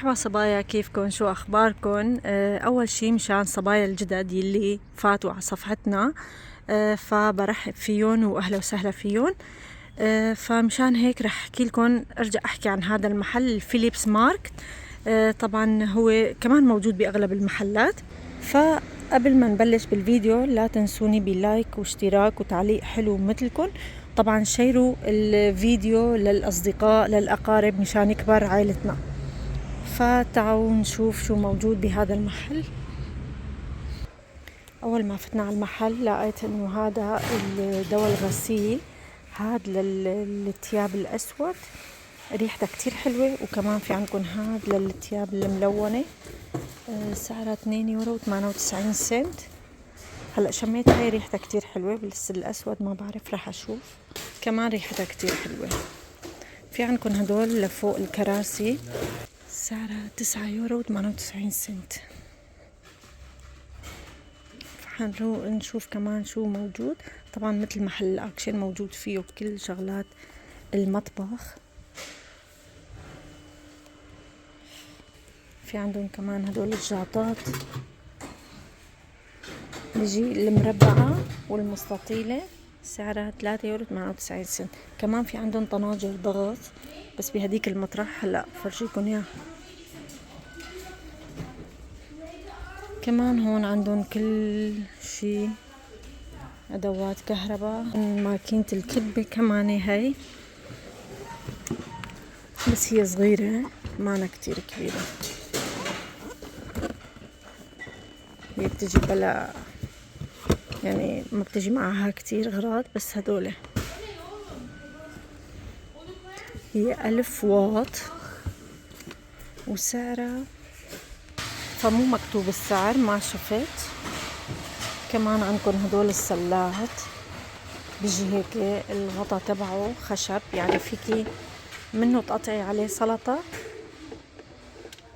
مرحبا صبايا، كيفكن؟ شو أخباركن؟ أول شي مشان صبايا الجدد يلي فاتوا على صفحتنا، فبرحب فيون وأهلا وسهلا فيون. فمشان هيك رح أحكي لكم، أرجع أحكي عن هذا المحل الفيليبس ماركت. طبعا هو كمان موجود بأغلب المحلات. فقبل ما نبلش بالفيديو لا تنسوني بلايك واشتراك وتعليق حلو مثلكم. طبعا شيروا الفيديو للأصدقاء للأقارب مشان يكبر عائلتنا. فتعالوا نشوف شو موجود بهذا المحل. أول ما فتنا على المحل لقيت إنه هذا الدواء الغسيل، هاد للثياب الأسود، ريحتها كتير حلوة. وكمان في عندكم هاد للثياب الملونة، سعرها 2 يورو و98 سنت. هلأ شميت هاي ريحتها كتير حلوة، بس الأسود ما بعرف، رح أشوف. كمان ريحتها كتير حلوة. في عندكم هدول لفوق الكراسي، سعرها 9 يورو و98 سنت. نشوف كمان شو موجود. طبعا مثل محل الأكشن موجود فيه كل شغلات المطبخ. في عندهم كمان هدول الجاطات، بيجي المربعة والمستطيلة، سعرها 3 يورو و98 سنت. كمان في عندهم طناجر ضغط، بس بهديك المطرح هلأ فرجيكم اياه. كمان هون عندهم كل شي، ادوات كهرباء، ماكينة الكبة كمان هي، بس هي صغيرة مانا كتير كبيرة. هي بتجي بلا، يعني ما بتجي معها كتير اغراض، بس هدول هي 1000 واط وسعرها، فمو مكتوب السعر، ما شفت. كمان عندكم هدول السلات، بيجي هيك الغطا تبعه خشب، يعني فيكي منه تقطعي عليه سلطة،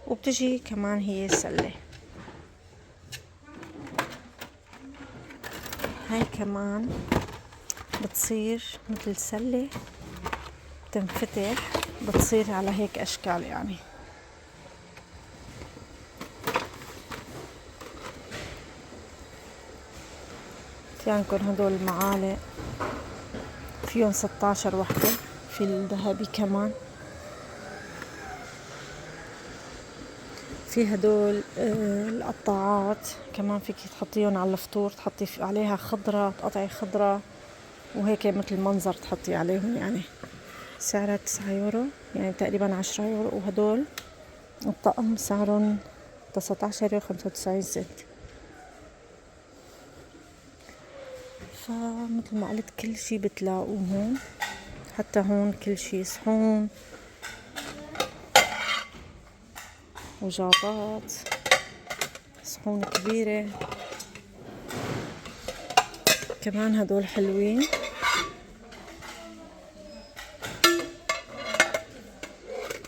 وبتجي كمان هي سلة. هاي كمان بتصير مثل سلة، تنفتح، بتصير على هيك أشكال يعني. في عندكم هدول المعالق، فيهم 16 وحدة. في الذهبي كمان. في هدول القطاعات كمان، فيك تحطيهم على الفطور، تحطي عليها خضرة، تقطعي خضرة وهيك مثل منظر تحطي عليهم يعني. سعرها 9 يورو، يعني تقريبا 10 يورو. وهدول الطقم سعرهم 19 يورو و95 سنت. فمثل ما قلت كل شي بتلاقوه هون، حتى هون كل شي، صحون وجاطات، صحون كبيرة. كمان هدول حلوين،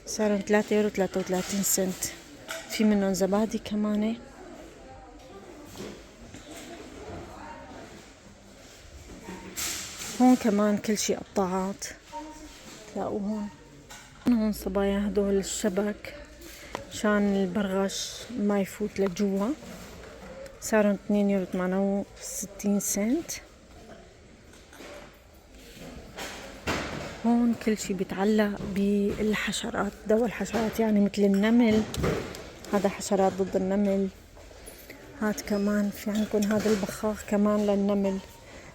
سعرهم 3 يورو و33 سنت. في منهم زبادي كمان. هون كمان كل شي قطاعات تلاقوه هون. هون صبايا هدول الشبك شان البرغش ما يفوت لجوا، سعرهم 2 يورو و68 سنت. هون كل شي بيتعلق بالحشرات، دواء الحشرات، يعني مثل النمل، هذا حشرات ضد النمل. هاد كمان في عندكم هذا البخاخ كمان للنمل،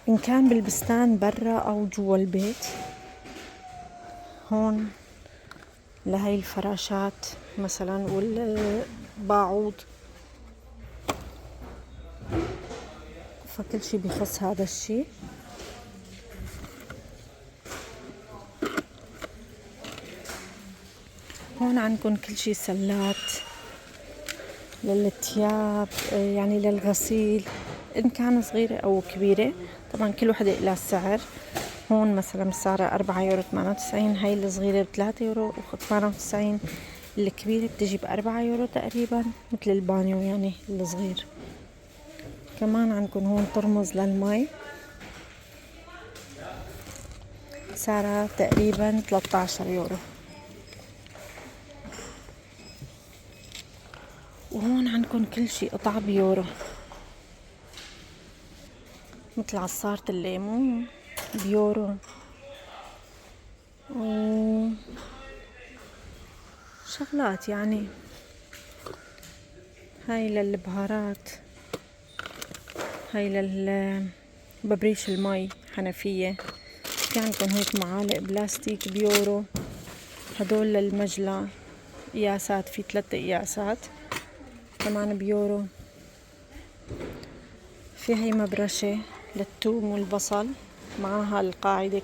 إن كان بالبستان برا أو جوا البيت. هون لهي الفراشات مثلا والباعوض، فكل شي بيخص هذا الشي. هون عندكم كل شي سلات للثياب، يعني للغسيل، إن كان صغيرة أو كبيرة. طبعا كل وحدة إلى السعر. هون مثلا سعرها 4 يورو و98، هاي الصغيرة ب3 يورو و98، الكبيرة بتجي ب4 يورو تقريبا، مثل البانيو يعني الصغير. كمان عندكم هون ترمز للمي، سعرها تقريبا 13 يورو. وهون عندكم كل شي قطعة بيورو، مثل عصارة الليمون بيورو، وشغلات يعني. هاي للبهارات، هاي ببريش المي حنفية. في عندكم هيك معالق بلاستيك بيورو، هدول للمجلى قياسات، في 3 قياسات كمان بيورو. في هي مبرشة للثوم والبصل معاها القاعدة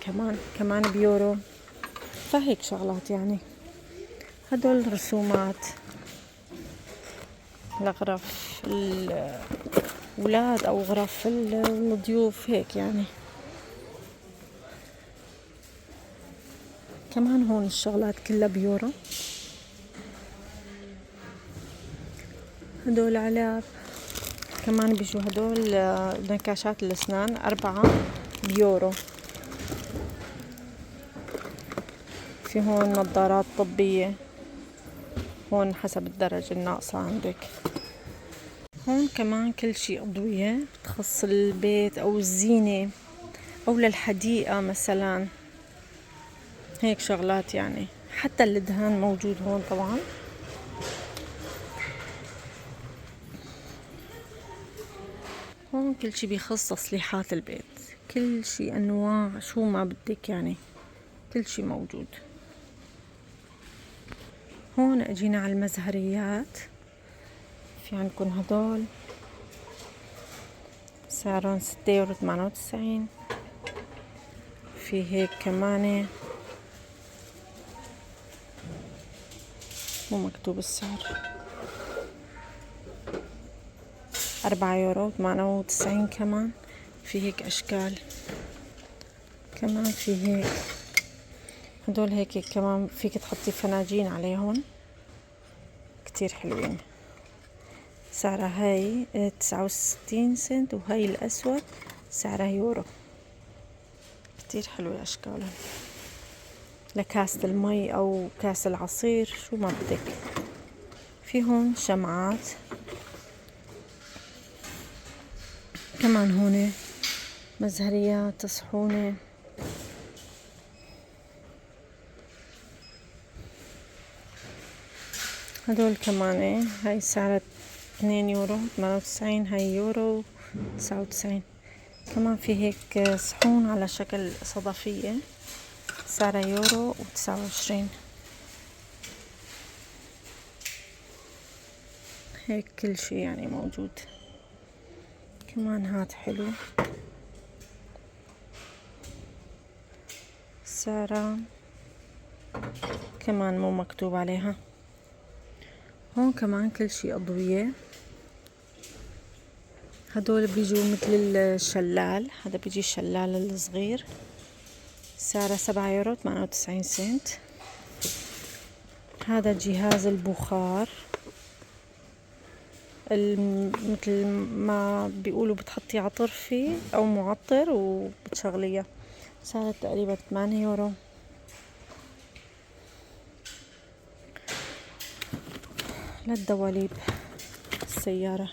كمان بيورو. فهيك شغلات يعني. هدول رسومات لغرف الأولاد أو غرف الضيوف هيك يعني. كمان هون الشغلات كلها بيورو. هدول علب كمان بيجوا، هدول نكاشات الأسنان 4 بيورو. في هون نظارات طبية، هون حسب الدرجة الناقصة عندك. هون كمان كل شي أضوية تخص البيت أو الزينة أو للحديقة مثلا، هيك شغلات يعني. حتى الدهان موجود هون طبعا. هون كل شي بيخص تصليحات البيت، كل شي أنواع شو ما بدك يعني، كل شي موجود. هون اجينا على المزهريات. في عندكم هدول سعرهم 6.98€. في هيك كمان مو مكتوب السعر، 4.98€. كمان في هيك أشكال، كمان في هيك هدول هيك كمان فيك تحطي فناجين عليهم كتير حلوين. سعرها هاي 69 سنت، وهاي الأسود سعرها يورو. كتير حلوة أشكالهم، لكاسة المي أو كاس العصير شو ما بدك. في هون شمعات كمان، هون مزهريات صحونة. هدول كمان هاي سعرها 2.98€، هاي يورو 99. كمان في هيك صحون على شكل صدفية سعرها يورو 29. هيك كل شي يعني موجود. كمان هاد حلو، سعرها كمان مو مكتوب عليها. هون كمان كل شي أضوية. هدول بيجوا مثل الشلال، هذا بيجي الشلال الصغير سعره 7.98€. هذا جهاز البخار مثل ما بيقولوا بتحطي عطر فيه أو معطر وبتشغليه، سعره تقريبا 8€. للدواليب السيارة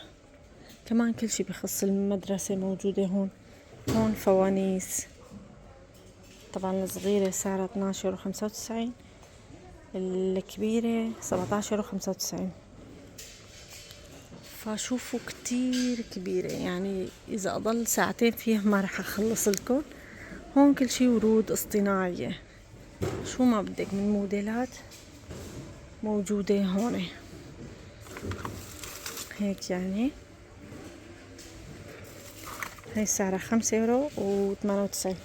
كمان كل شي بخص المدرسة موجودة هون. هون فوانيس طبعا الصغيرة سعرها 12.95€، الكبيرة 17.95€. فشوفوا كتير كبيرة يعني، إذا أضل ساعتين فيها ما رح أخلص لكم. هون كل شي ورود اصطناعية، شو ما بدك من موديلات موجودة هون هيك يعني. هاي سعرها 5.98€.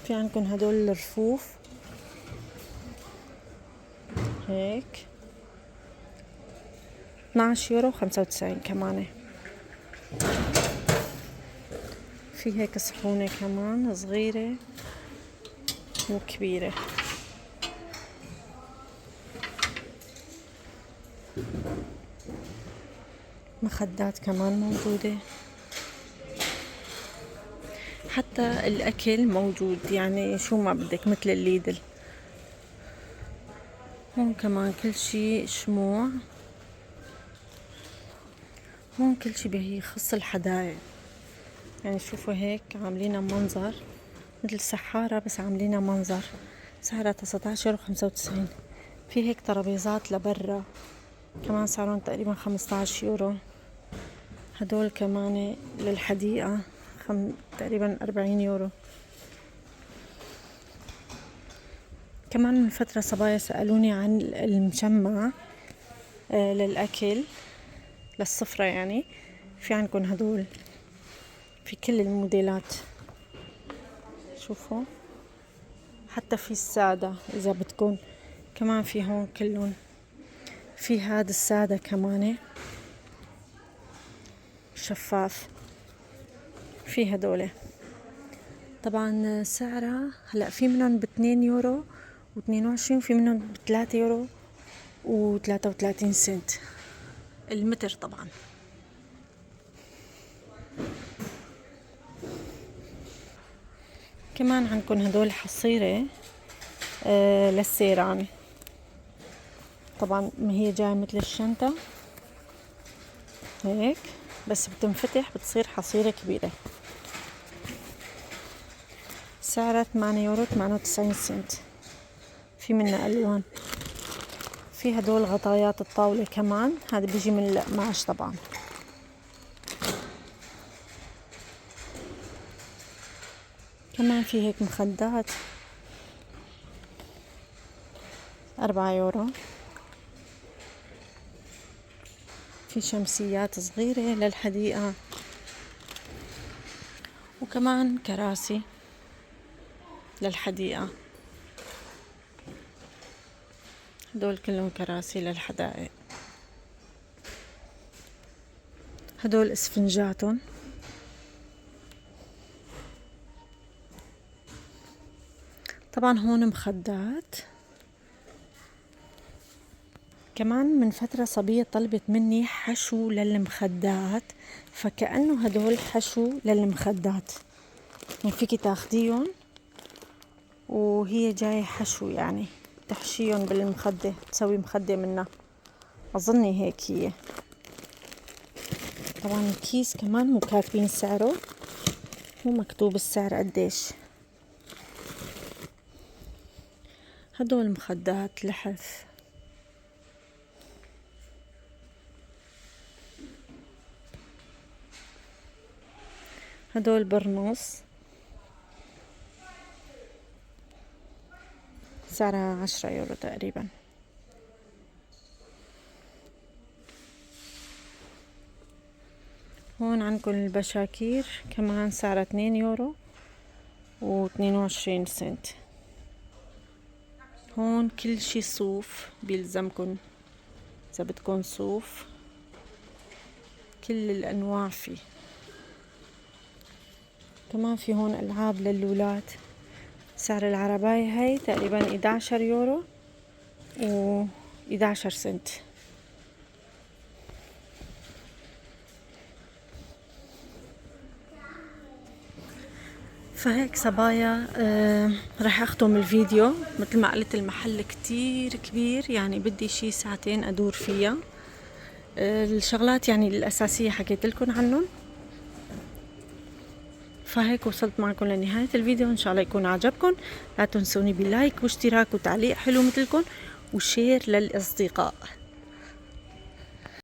في عندكم هدول الرفوف هيك 12.95€ كمان. في هيك صحونة كمان صغيرة وكبيرة. مخدات كمان موجودة. حتى الأكل موجود يعني شو ما بدك مثل الليدل. هون كمان كل شي شموع، هون كل شي بيخص الحدايق. يعني شوفوا هيك عاملينها منظر مثل سحارة، بس عاملينها منظر. سعرها 19.95€. في هيك ترابيزات لبرا كمان سعرهم تقريبا 15€. هدول كمان للحديقة تقريبا 40€. كمان من فترة صبايا سألوني عن المشمع للأكل للسفرة. يعني في عندكم هدول في كل الموديلات، شوفوا حتى في السادة إذا بدكم. كمان في هون كلهم، في هذا السادة كمان شفاف. في هدول طبعا سعرها هلأ في منهم ب2€و22€، وفي منهم ب3€و33 المتر طبعا. كمان عندكم هدول حصيرة للسيران. طبعا ما هي جاية مثل الشنطة هيك، بس بتنفتح بتصير حصيرة كبيرة. سعرها 8€98. في منها ألوان. في هدول غطايات الطاولة كمان، هذا بيجي من القماش طبعا. كمان في هيك مخدات 4€. في شمسيات صغيرة للحديقة، وكمان كراسي للحديقة. هدول كلهم كراسي للحدائق. هدول اسفنجاتهم. طبعا هون مخدات. كمان من فترة صبية طلبت مني حشو للمخدات، فكأنه هدول حشو للمخدات. يعني فيكي تاخديهم وهي جاي حشو، يعني تحشيهم بالمخدة، تسوي مخدة منها. أظني هيك هي. طبعا الكيس كمان مو كاتبين سعره، مو مكتوب السعر قديش. هدول مخدات لحف. هدول برنص سعرها 10€ تقريبا. هون عندكم البشاكير كمان سعرها 2€و22€. هون كل شي صوف بيلزمكن، إذا بدكن صوف كل الأنواع فيه. كمان في هون ألعاب للولاد. سعر العرباية هاي تقريبا 11€و11 سنت. فهيك صبايا رح أختم الفيديو. مثل ما قلت المحل كتير كبير، يعني بدي شي ساعتين أدور فيها. الشغلات يعني الأساسية حكيت لكم عنهم. فهيك وصلت معكم لنهاية الفيديو. إن شاء الله يكون عجبكم. لا تنسوني باللايك واشتراك وتعليق حلو مثلكم، وشير للأصدقاء.